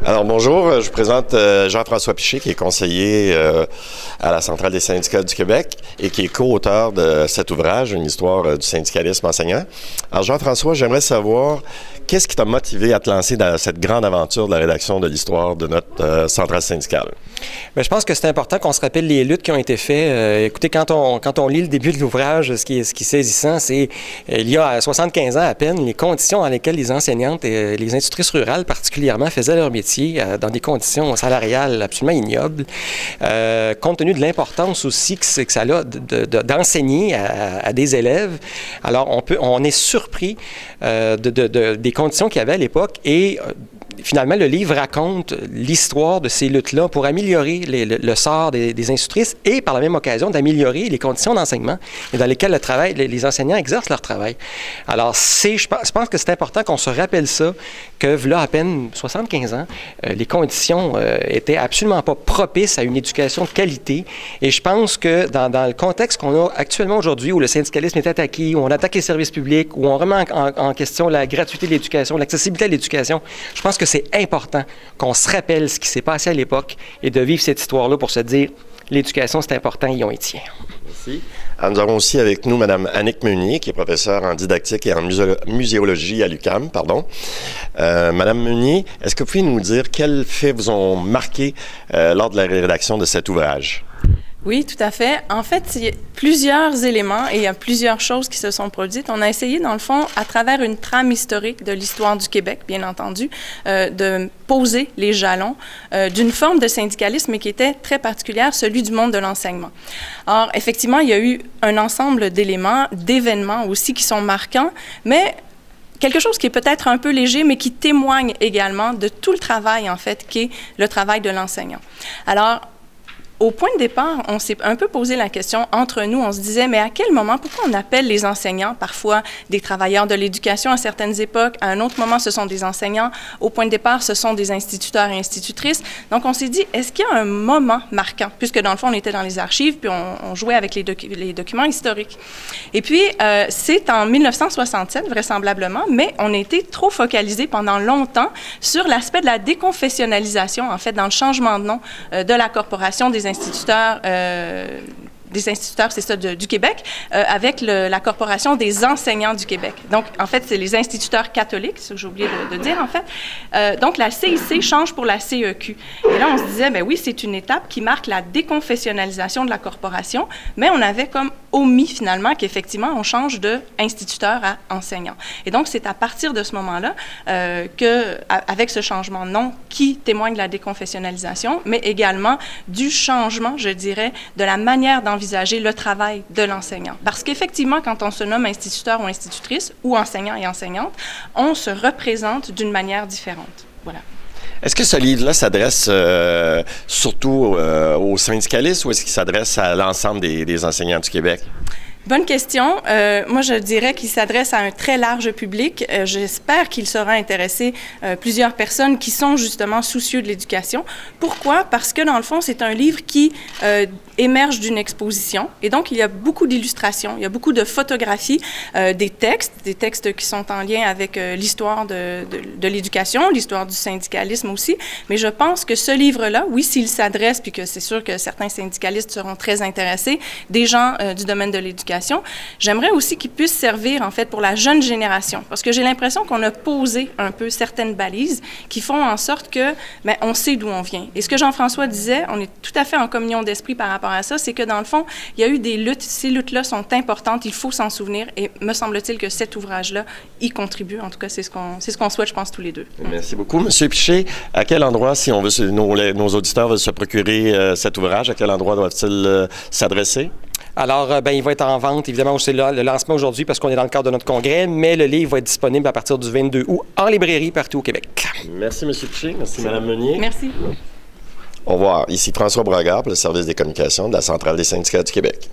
Alors bonjour, je vous présente Jean-François Piché, qui est conseiller à la Centrale des syndicats du Québec et qui est co-auteur de cet ouvrage, Une histoire du syndicalisme enseignant. Alors Jean-François, j'aimerais savoir, qu'est-ce qui t'a motivé à te lancer dans cette grande aventure de la rédaction de l'histoire de notre centrale syndicale? Bien, je pense que c'est important qu'on se rappelle les luttes qui ont été faites. Écoutez, quand on lit le début de l'ouvrage, ce qui est saisissant, c'est il y a 75 ans à peine, les conditions dans lesquelles les enseignantes et les institutrices rurales particulièrement faisaient leur métier dans des conditions salariales absolument ignobles, compte tenu de l'importance aussi que ça a d'enseigner à des élèves. Alors, on est surpris des conditions qu'il y avait à l'époque et finalement, le livre raconte l'histoire de ces luttes-là pour améliorer le sort des institutrices et, par la même occasion, d'améliorer les conditions d'enseignement dans lesquelles les enseignants exercent leur travail. Alors, je pense que c'est important qu'on se rappelle ça, que là, à peine 75 ans, les conditions étaient absolument pas propices à une éducation de qualité. Et je pense que dans le contexte qu'on a actuellement aujourd'hui, où le syndicalisme est attaqué, où on attaque les services publics, où on remet en question la gratuité de l'éducation, l'accessibilité à l'éducation, je pense que c'est important qu'on se rappelle ce qui s'est passé à l'époque et de vivre cette histoire-là pour se dire l'éducation, c'est important et on y tient. Merci. Alors, nous avons aussi avec nous Mme Annick Meunier, qui est professeure en didactique et en muséologie à l'UQAM. Mme Meunier, est-ce que vous pouvez nous dire quels faits vous ont marqué lors de la rédaction de cet ouvrage? Oui, tout à fait. En fait, il y a plusieurs éléments et il y a plusieurs choses qui se sont produites. On a essayé, dans le fond, à travers une trame historique de l'histoire du Québec, bien entendu, de poser les jalons d'une forme de syndicalisme qui était très particulière, celui du monde de l'enseignement. Or, effectivement, il y a eu un ensemble d'éléments, d'événements aussi qui sont marquants, mais quelque chose qui est peut-être un peu léger, mais qui témoigne également de tout le travail, en fait, qui est le travail de l'enseignant. Alors, au point de départ, on s'est un peu posé la question entre nous. On se disait, mais à quel moment, pourquoi on appelle les enseignants parfois des travailleurs de l'éducation à certaines époques, à un autre moment, ce sont des enseignants. Au point de départ, ce sont des instituteurs et institutrices. Donc, on s'est dit, est-ce qu'il y a un moment marquant? Puisque dans le fond, on était dans les archives, puis on jouait avec les documents historiques. Et puis, c'est en 1967, vraisemblablement, mais on a été trop focalisé pendant longtemps sur l'aspect de la déconfessionnalisation, en fait, dans le changement de nom de la Corporation des instituteurs, c'est ça, du Québec, avec la Corporation des enseignants du Québec. Donc, en fait, c'est les instituteurs catholiques, c'est ce que j'ai oublié de dire, en fait. Donc, la CIC change pour la CEQ. Et là, on se disait, ben oui, c'est une étape qui marque la déconfessionnalisation de la corporation, mais on avait comme omis, finalement, qu'effectivement, on change de instituteur à enseignant. Et donc, c'est à partir de ce moment-là avec ce changement de nom, qui témoigne de la déconfessionnalisation, mais également du changement, je dirais, de la manière d'envisager le travail de l'enseignant. Parce qu'effectivement, quand on se nomme instituteur ou institutrice, ou enseignant et enseignante, on se représente d'une manière différente. Voilà. Est-ce que ce livre-là s'adresse surtout aux syndicalistes ou est-ce qu'il s'adresse à l'ensemble des enseignants du Québec? Bonne question. Moi, je dirais qu'il s'adresse à un très large public. J'espère qu'il saura intéresser plusieurs personnes qui sont justement soucieux de l'éducation. Pourquoi? Parce que, dans le fond, c'est un livre qui émerge d'une exposition. Et donc, il y a beaucoup d'illustrations, il y a beaucoup de photographies, des textes qui sont en lien avec l'histoire de l'éducation, l'histoire du syndicalisme aussi. Mais je pense que ce livre-là, oui, s'il s'adresse, puis que c'est sûr que certains syndicalistes seront très intéressés, des gens du domaine de l'éducation, j'aimerais aussi qu'il puisse servir, en fait, pour la jeune génération. Parce que j'ai l'impression qu'on a posé un peu certaines balises qui font en sorte que, bien, on sait d'où on vient. Et ce que Jean-François disait, on est tout à fait en communion d'esprit par rapport à ça, c'est que, dans le fond, il y a eu des luttes. Ces luttes-là sont importantes, il faut s'en souvenir. Et me semble-t-il que cet ouvrage-là y contribue. En tout cas, c'est ce qu'on souhaite, je pense, tous les deux. Merci beaucoup. Monsieur Piché, à quel endroit, si on veut, nos auditeurs veulent se procurer cet ouvrage, à quel endroit doivent-ils s'adresser? Alors, il va être en vente, évidemment, c'est le lancement aujourd'hui parce qu'on est dans le cadre de notre congrès, mais le livre va être disponible à partir du 22 août en librairie partout au Québec. Merci, M. Piché. Merci, Mme Meunier. Merci. Au revoir. Ici François Bragard pour le service des communications de la Centrale des syndicats du Québec.